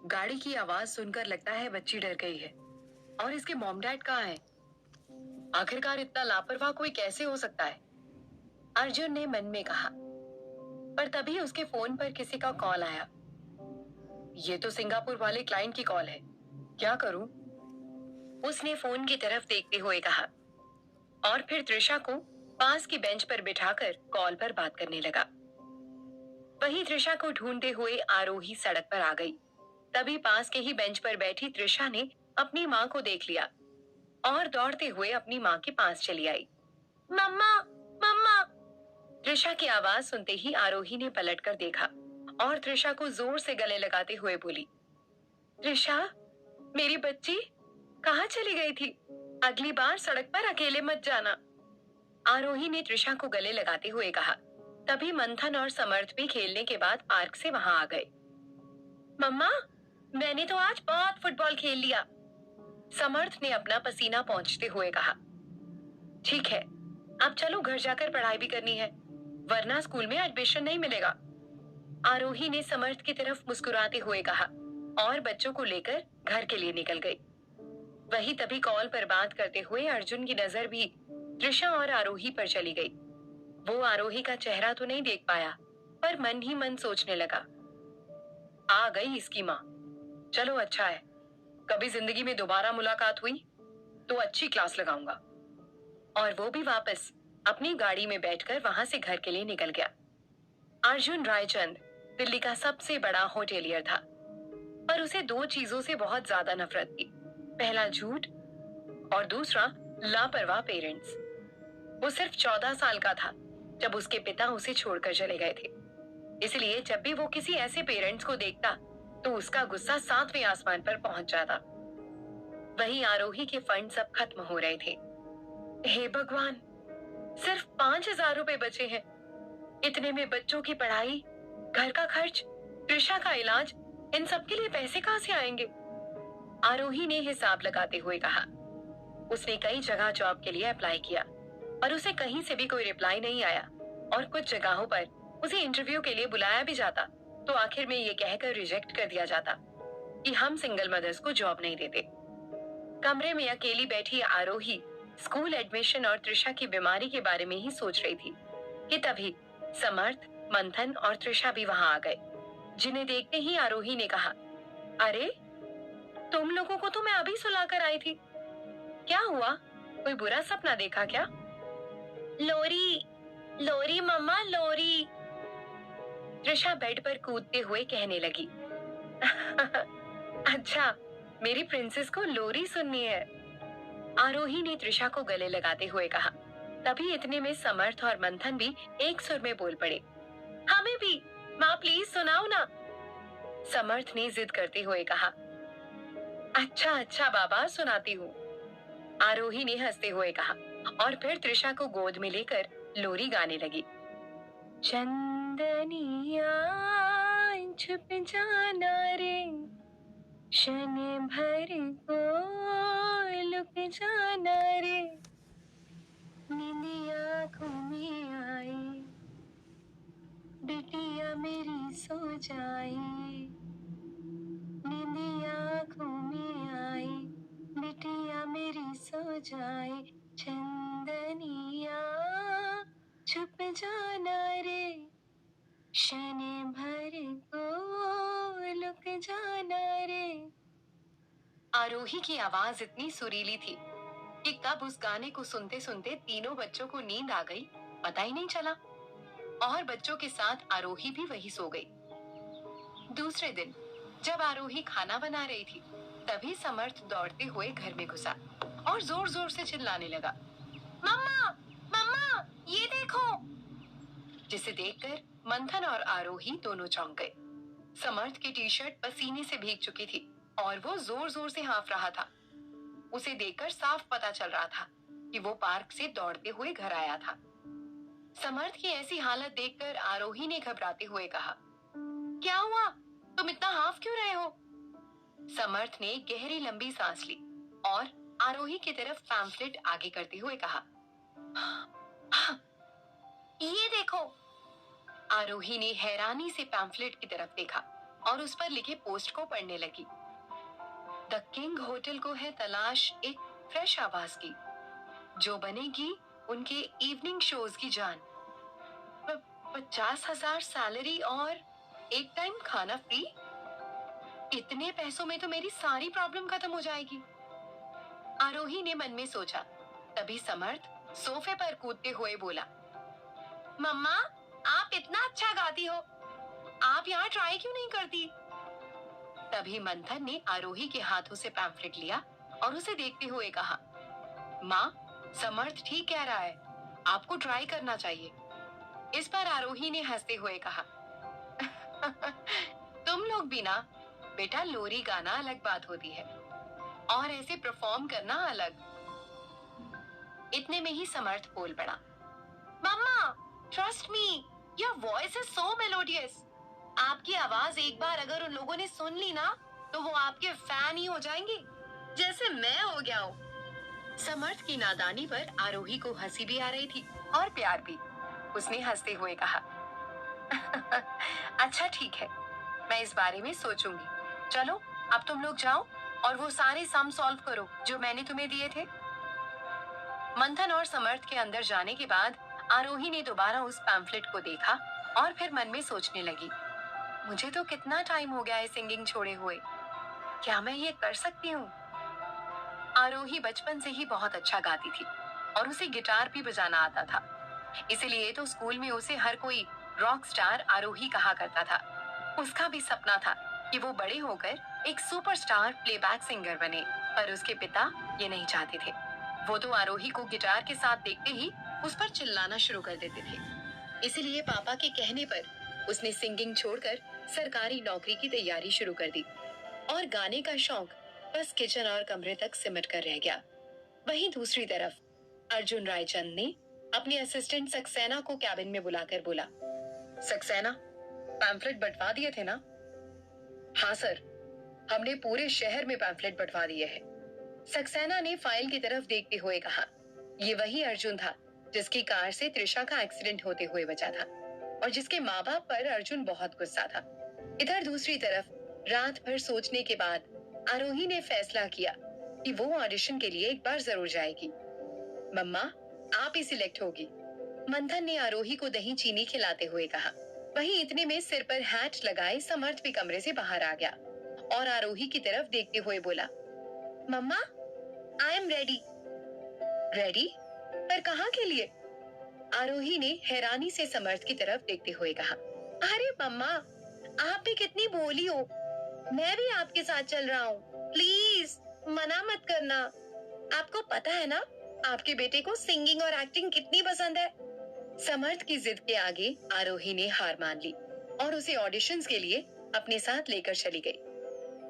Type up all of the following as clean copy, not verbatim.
गाड़ी की आवाज सुनकर लगता है बच्ची डर गई है। और इसके मॉम डैड कहाँ हैं? आखिरकार इतना लापरवाह कोई कैसे हो सकता है? अर्जुन ने मन में कहा। पर तभी उसके फोन पर किसी का कॉल आया। ये तो सिंगापुर वाले क्लाइंट की कॉल है। क्या करूं? उसने फोन की तरफ देखते हुए कहा और फिर त्रिशा को पास की बेंच पर बिठाकर कॉल पर बात करने लगा। वहीं त्रिशा को ढूंढते हुए आरोही सड़क पर आ गई। तभी पास के ही बेंच पर बैठी त्रिशा ने अपनी माँ को देख लिया और दौड़ते हुए अपनी माँ के पास चली आई। मम्मा, मम्मा! त्रिशा की आवाज सुनते ही आरोही ने पलटकर देखा और त्रिशा को जोर से गले लगाते हुए बोली, त्रिशा, मेरी बच्ची, कहाँ चली गई थी? अगली बार सड़क पर अकेले मत जाना। आरोही ने त्रिशा को गले लगाते हुए कहा। तभी मंथन और समर्थ भी खेलने के बाद पार्क से वहां आ गए। मम्मा, मैंने तो आज बहुत फुटबॉल खेल लिया, समर्थ ने अपना पसीना पोंछते हुए कहा। ठीक है, अब चलो घर जाकर पढ़ाई भी करनी है, वरना स्कूल में एडमिशन नहीं मिलेगा। आरोही ने समर्थ की तरफ मुस्कुराते हुए कहा और बच्चों को लेकर घर के लिए निकल गई। वही तभी कॉल पर बात करते हुए अर्जुन की नजर भी त्रिशा और आरोही पर चली गई। वो आरोही का चेहरा तो नहीं देख पाया, पर मन ही मन सोचने लगा, आ गई इसकी माँ। चलो अच्छा है, कभी जिंदगी में दोबारा मुलाकात हुई तो अच्छी क्लास लगाऊंगा। और वो भी वापस अपनी गाड़ी में बैठकर वहां से घर के लिए निकल गया। अर्जुन रायचंद दिल्ली का सबसे बड़ा होटेलियर था, पर उसे दो चीजों से बहुत ज्यादा नफरत थी। पहला झूठ और दूसरा लापरवाह पेरेंट्स। वो सिर्फ 14 साल का था जब उसके पिता उसे छोड़कर चले गए थे। इसलिए जब भी वो किसी ऐसे पेरेंट्स को देखता तो उसका गुस्सा 7वें आसमान पर पहुंच जाता। वहीं आरोही के फंड सब खत्म हो रहे थे। हे भगवान, सिर्फ 5,000 रुपए बचे हैं। इतने में बच्चों की पढ़ाई, घर का खर्च, त्रिशा का इलाज, इन सब के लिए पैसे कहाँ से आएंगे? आरोही ने हिसाब लगाते हुए कहा। उसने कई जगह जॉब के लिए अप्लाई किया, पर उसे कहीं से भी कोई रिप्लाई नहीं आया और कुछ जगहों पर उसे इंटरव्यू के लिए बुलाया भी जाता तो आखिर में ये कहकर रिजेक्ट कर दिया जाता कि हम सिंगल मदर्स को जॉब नहीं देते। कमरे में अकेली बैठी आरोही स्कूल एडमिशन और त्रिशा की बीमारी के बारे में ही सोच रही थी कि तभी समर्थ, मंथन और त्रिशा भी वहां आ गए, जिन्हें देखते ही आरोही ने कहा, अरे, तुम लोगों को तो मैं अभी सुलाकर आई थी। क्या हुआ? कोई बुरा सपना देखा क्या? लोरी, लोरी मम्मा, लोरी, त्रिशा बेड पर कूदते हुए कहने लगी। अच्छा, मेरी प्रिंसेस को लोरी सुननी है, आरोही ने त्रिशा को गले लगाते हुए कहा। तभी इतने में समर्थ और मंथन भी एक सुर में बोल पड़े, हमें भी, माँ प्लीज सुनाओ ना। समर्थ ने जिद करते हुए कहा, अच्छा अच्छा बाबा, सुनाती हूँ, आरोही ने हंसते हुए कहा और फिर त्रिशा को गोद में लेकर लोरी गाने लगी। चंदनिया छुप जाना रे, क्षण भर को लुक जाना रे, नींद आँखों में आई, बिटिया मेरी सो जाए, नींद आँखों में आई, बिटिया मेरी सो जाए, चंदनिया छुप जाना रे, क्षण भर को लुक जाना रे। आरोही की आवाज इतनी सुरीली थी कि कब उस गाने को सुनते सुनते तीनों बच्चों को नींद आ गई पता ही नहीं चला और बच्चों के साथ आरोही भी वही सो गई। दूसरे दिन जब आरोही खाना बना रही थी तभी समर्थ दौड़ते हुए घर में घुसा और जोर जोर से चिल्लाने लगा, मम्मा, मम्मा, ये देखो, जिसे देखकर मंथन और आरोही दोनों चौंक गए। समर्थ की टी शर्ट पसीने से भीग चुकी थी और वो जोर जोर से हाँफ रहा था। उसे देखकर साफ पता चल रहा था कि वो पार्क से दौड़ते हुए घर आया था। समर्थ की ऐसी हालत देखकर आरोही ने घबराते हुए कहा, क्या हुआ? तुम इतना हाफ क्यों रहे हो? समर्थ ने गहरी लंबी सांस ली और आरोही की तरफ पैम्फलेट आगे करते हुए कहा, ये देखो। आरोही ने हैरानी से पैम्फलेट की तरफ देखा और उस पर लिखे पोस्ट को पढ़ने लगी। द किंग होटल को है तलाश एक फ्रेश आवाज की, जो बनेगी उनके इवनिंग शोज की जान। 50,000 सैलरी और एक टाइम खाना फ्री। इतने पैसों में तो मेरी सारी प्रॉब्लम खत्म हो जाएगी, आरोही ने मन में सोचा। तभी समर्थ सोफे पर कूदते हुए बोला, मम्मा, आप इतना अच्छा गाती हो, आप यहाँ ट्राई क्यों नहीं करती? तभी मंथन ने आरोही के हाथों से पैम्फलेट लिया और उसे देखते हुए कहा, माँ, समर्थ ठीक कह रहा है, आपको ट्राई करना चाहिए। इस पर आरोही ने हंसते हुए कहा, तुम लोग भी ना, बेटा, लोरी गाना अलग बात होती है और ऐसे परफॉर्म करना अलग। इतने में ही समर्थ बोल पड़ा, mama, trust me, your voice is so melodious. आपकी आवाज एक बार अगर उन लोगों ने सुन ली ना, तो वो आपके फैन ही हो जाएंगे, जैसे मैं हो गया हूँ। समर्थ की नादानी पर आरोही को हंसी भी आ रही थी और प्यार भी। उसने हंसते हुए कहा, अच्छा ठीक है, मैं इस बारे में सोचूंगी। चलो अब तुम लोग जाओ और वो सारे सम सॉल्व करो जो मैंने तुम्हें दिए थे। मंथन और समर्थ के अंदर जाने के बाद आरोही ने दोबारा उस पैम्फलेट को देखा और फिर मन में सोचने लगी, मुझे तो कितना टाइम हो गया है सिंगिंग छोड़े हुए, क्या मैं ये कर सकती हूँ? आरोही बचपन से ही बहुत अच्छा गाती थी और उसे गिटार भी बजाना आता था। इसीलिए तो स्कूल में उसे हर कोई रॉक स्टार आरोही कहा करता था। उसका भी सपना था कि वो बड़े होकर एक सुपरस्टार प्लेबैक सिंगर बने, पर उसके पिता ये नहीं चाहते थे। वो तो आरोही को गिटार के साथ देखते ही उस पर चिल्लाना शुरू कर देते थे। इसीलिए पापा के कहने पर उसने सिंगिंग छोड़कर सरकारी नौकरी की तैयारी शुरू कर दी और गाने का शौक बस किचन और कमरे तक सिमट कर रह गया। वहीं दूसरी तरफ अर्जुन रायचंद ने अपने असिस्टेंट सक्सेना को कैबिन में बुलाकर बोला, सक्सेना, पैम्फलेट बंटवा दिए थे ना? हाँ सर, हमने पूरे शहर में पैम्फलेट बंटवा दिए हैं। सक्सेना ने फाइल की तरफ देखते हुए कहा, ये वही अर्जुन था जिसकी कार से त्रिशा का एक्सीडेंट होते हुए बचा था और जिसके माँ बाप पर अर्जुन बहुत गुस्सा था। इधर दूसरी तरफ रात भर सोचने के बाद आरोही ने फैसला किया कि वो ऑडिशन के लिए एक बार जरूर जाएगी। मम्मा, आप ही सिलेक्ट होगी, मंथन ने आरोही को दही चीनी खिलाते हुए कहा। वहीं इतने में सिर पर हैट लगाए समर्थ भी कमरे से बाहर आ गया और आरोही की तरफ देखते हुए बोला, मम्मा, आई एम रेडी। रेडी? पर कहाँ के लिए? आरोही ने हैरानी से समर्थ की तरफ देखते हुए कहा, अरे मम्मा, आप भी कितनी भोली हो, मैं भी आपके साथ चल रहा हूँ, प्लीज मना मत करना। आपको पता है ना, आपके बेटे को सिंगिंग और एक्टिंग कितनी पसंद है। समर्थ की जिद के आगे आरोही ने हार मान ली और उसे ऑडिशंस के लिए अपने साथ लेकर चली गई।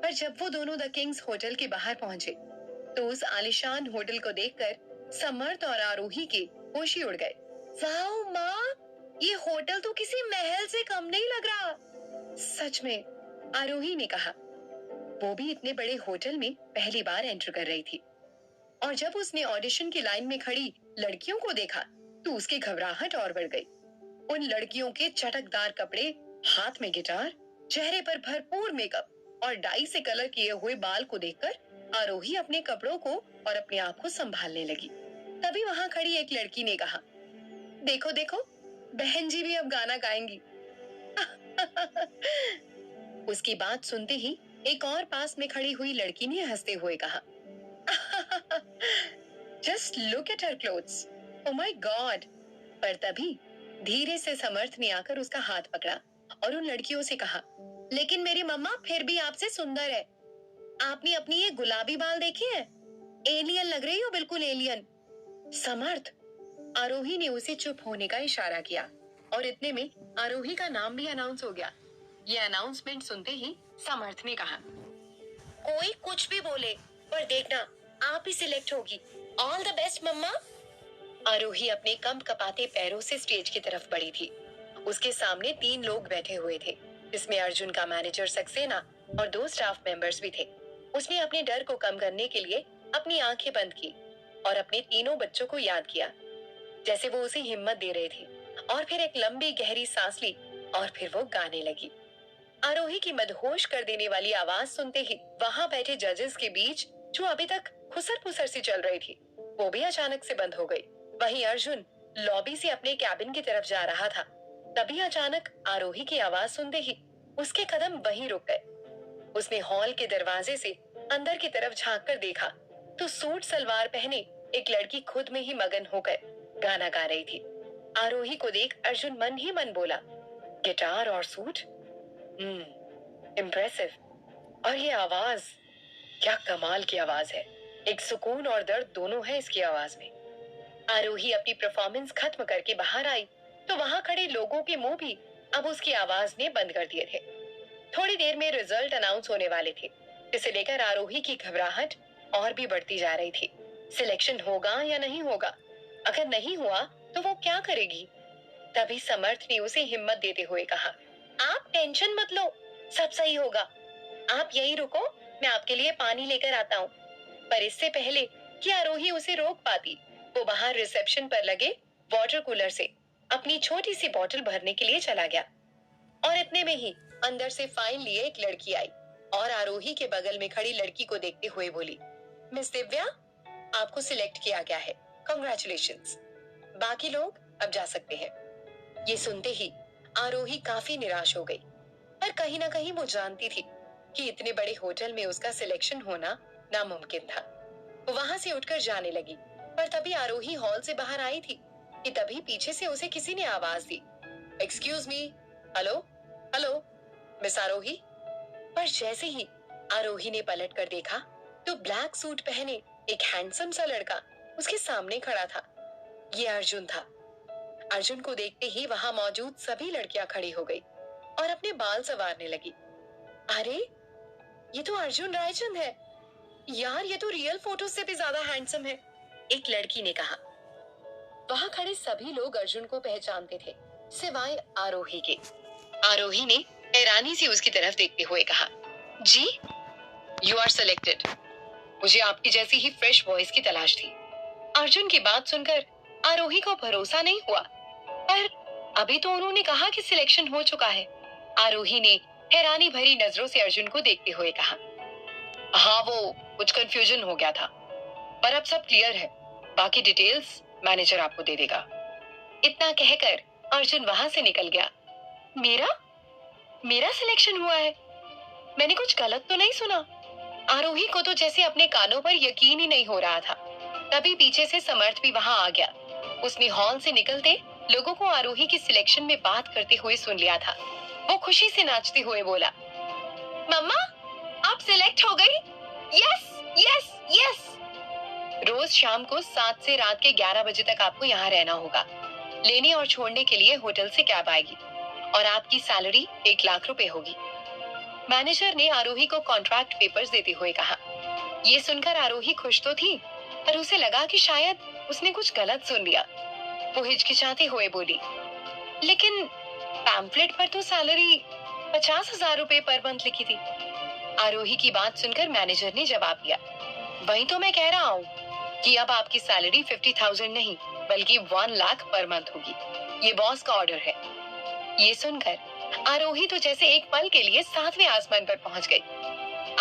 पर जब वो दोनों द किंग्स होटल के बाहर पहुंचे, तो उस आलीशान होटल को देखकर समर्थ और आरोही के होश ही उड़ गए। वाओ माँ, ये होटल तो किसी महल से कम नहीं लग रहा। सच में, आरोही ने कहा। वो भी इतने बड़े होटल में पहली बार एंटर कर रही थी और जब उसने ऑडिशन की लाइन में खड़ी लड़कियों को देखा तो उसकी घबराहट और बढ़ गई। उन लड़कियों के चटकदार कपड़े, हाथ में गिटार, चेहरे पर भरपूर मेकअप और डाई से कलर किए हुए बाल को देखकर आरोही अपने कपड़ों को और अपने आप को संभालने लगी। तभी वहां खड़ी एक लड़की ने कहा, देखो देखो, बहन जी भी अब गाना गाएंगी। उसकी बात सुनते ही एक और पास में खड़ी हुई लड़की ने हंसते हुए कहा, just look at her clothes, oh my God. पर तभी धीरे से समर्थ ने आकर उसका हाथ पकड़ा और उन लड़कियों से कहा, लेकिन मेरी मम्मा फिर भी आपसे सुंदर है। आपने अपनी ये गुलाबी बाल देखे हैं? एलियन लग रही हो, बिल्कुल एलियन। समर्थ, आरोही ने उसे चुप होने का इशारा किया और इतने में आरोही का नाम भी अनाउंस हो गया। ये अनाउंसमेंट सुनते ही समर्थ ने कहा, कोई कुछ भी बोले, पर देखना आप ही सिलेक्ट होगी। ऑल द बेस्ट मम्मा। आरोही अपने कम कपाते पैरों से स्टेज की तरफ बढ़ी थी। उसके सामने 3 लोग बैठे हुए थे, जिसमें अर्जुन का मैनेजर सक्सेना और 2 स्टाफ मेंबर्स भी थे। उसने अपने डर को कम करने के लिए अपनी आंखें बंद की और अपने तीनों बच्चों को याद किया, जैसे वो उसे हिम्मत दे रहे थे, और फिर एक लंबी गहरी सांस ली और फिर वो गाने लगी। आरोही की मदहोश कर देने वाली आवाज सुनते ही वहां बैठे जजेस के बीच जो अभी तक खुसर पुसर सी चल रही थी, वो भी अचानक से बंद हो गई। वहीं अर्जुन लॉबी से अपने कैबिन की तरफ जा रहा था। तभी अचानक आरोही की आवाज सुनते ही उसके कदम वहीं रुक गए। उसने हॉल के दरवाजे से अंदर की तरफ झांक कर देखा तो सूट सलवार पहने एक लड़की खुद में ही मगन होकर गाना गा रही थी। आरोही को देख अर्जुन मन ही मन बोला, गिटार और सूट, इम्प्रेसिव। और ये आवाज, क्या कमाल की आवाज है। एक सुकून और दर्द दोनों है इसकी आवाज में। आरोही अपनी परफॉर्मेंस खत्म करके बाहर आई तो वहां खड़े लोगों के मुंह भी अब उसकी आवाज ने बंद कर दिए थे। थोड़ी देर में रिजल्ट अनाउंस होने वाले थे, इसे लेकर आरोही की घबराहट और भी बढ़ती जा रही थी। सिलेक्शन होगा या नहीं होगा? अगर नहीं हुआ तो वो क्या करेगी? तभी समर्थ ने उसे हिम्मत देते हुए कहा, आप टेंशन मत लो, सब सही होगा। आप यहीं रुको, मैं आपके लिए पानी लेकर आता हूँ। पर इससे पहले कि आरोही उसे रोक पाती, वो बाहर रिसेप्शन पर लगे वाटर कूलर से अपनी छोटी सी बोतल भरने के लिए चला गया। और इतने में ही अंदर से फाइल लिए एक लड़की आई और आरोही के बगल में खड़ी लड़की को देखते हुए बोली, मिस दिव्या, आपको सिलेक्ट किया गया है, कांग्रेचुलेशंस। बाकी लोग अब जा सकते हैं। ये सुनते ही आरोही काफी निराश हो गई, पर कहीं ना कहीं वो जानती थी कि इतने बड़े होटल में उसका सिलेक्शन होना नामुमकिन था। वो वहां से उठकर जाने लगी, पर तभी आरोही हॉल से बाहर आई थी कि तभी पीछे से उसे किसी ने आवाज दी, excuse me, hello hello, miss Aarohi. पर जैसे ही आरोही ने पलट कर देखा तो ब्लैक सूट पहने एक हैंडसम सा लड़का उसके सामने खड़ा था। ये अर्जुन था। अर्जुन को देखते ही वहां मौजूद सभी लड़कियां खड़ी हो गई और अपने बाल संवारने लगी। अरे, ये तो अर्जुन रायचंद है यार, ये तो रियल फोटो से भी ज्यादा हैंडसम है, एक लड़की ने कहा। वहां खड़े सभी लोग अर्जुन को पहचानते थे, सिवाय आरोही के। आरोही ने हैरानी से उसकी तरफ देखते हुए कहा, जी, यू आर सिलेक्टेड। मुझे आपकी जैसी ही फ्रेश वॉइस की तलाश थी। अर्जुन की बात सुनकर आरोही को भरोसा नहीं हुआ, पर अभी तो उन्होंने कहा कि सिलेक्शन हो चुका है। आरोही ने हैरानी भरी नजरों से अर्जुन को देखते हुए कहा, हाँ, वो कुछ कंफ्यूजन हो गया था, पर अब सब क्लियर है। बाकी डिटेल्स मैनेजर आपको दे देगा। इतना कहकर अर्जुन वहां से निकल गया। मेरा मेरा सिलेक्शन हुआ है? मैंने कुछ गलत तो नहीं सुना? आरोही को तो जैसे अपने कानों पर यकीन ही नहीं हो रहा था। तभी पीछे से समर्थ भी वहां आ गया। उसने हॉल से निकलते लोगों को आरोही की सिलेक्शन में बात करते हुए सुन लिया था। वो खुशी से नाचते हुए बोला, मम्मा, आप सिलेक्ट हो गई। Yes yes yes. रोज शाम को 7 से रात के 11 बजे तक आपको यहाँ रहना होगा। लेने और छोड़ने के लिए होटल से कैब आएगी और आपकी सैलरी 1 लाख रुपए होगी। मैनेजर ने आरोही को कॉन्ट्रैक्ट पेपर्स देते हुए कहा। ये सुनकर आरोही खुश तो थी, पर उसे लगा कि शायद उसने कुछ गलत सुन लिया। वो हिचकिचाते हुए बोली, लेकिन पैम्फलेट पर तो सैलरी 50,000 रुपए पर मंथ लिखी थी। आरोही की बात सुनकर मैनेजर ने जवाब दिया, वही तो मैं कह रहा हूँ कि अब आपकी सैलरी 50,000 नहीं बल्कि 1 लाख पर मंथ होगी। ये बॉस का ऑर्डर है। ये सुनकर आरोही तो जैसे एक पल के लिए 7वें आसमान पर पहुंच गई।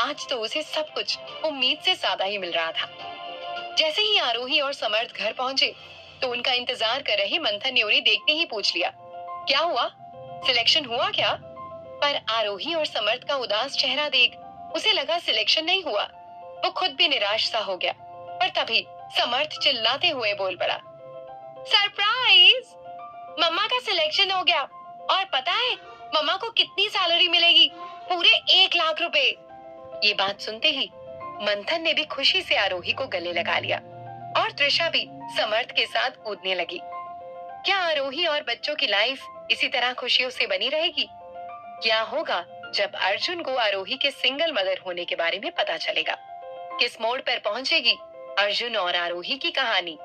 आज तो उसे सब कुछ उम्मीद से ज्यादा ही मिल रहा था। जैसे ही आरोही और समर्थ घर पहुंचे तो उनका इंतजार कर रहे मंथन ने उन्हें देखते ही पूछ लिया, क्या हुआ, सिलेक्शन हुआ क्या? पर आरोही और समर्थ का उदास चेहरा देख उसे लगा सिलेक्शन नहीं हुआ। वो खुद भी निराश सा हो गया। पर तभी समर्थ चिल्लाते हुए बोल पड़ा, सरप्राइज, मम्मा का सिलेक्शन हो गया। और पता है मम्मा को कितनी सैलरी मिलेगी? पूरे 1 लाख रुपए। ये बात सुनते ही मंथन ने भी खुशी से आरोही को गले लगा लिया और त्रिशा भी समर्थ के साथ कूदने लगी। क्या आरोही और बच्चों की लाइफ इसी तरह खुशियों से बनी रहेगी? क्या होगा जब अर्जुन को आरोही के सिंगल मदर होने के बारे में पता चलेगा? किस मोड़ पर पहुंचेगी अर्जुन और आरोही की कहानी?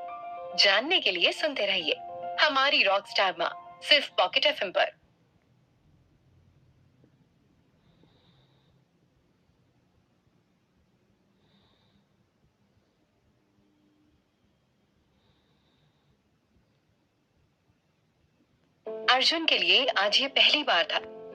जानने के लिए सुनते रहिए हमारी रॉकस्टार माँ, सिर्फ पॉकेट एफएम पर। अर्जुन के लिए आज ये पहली बार था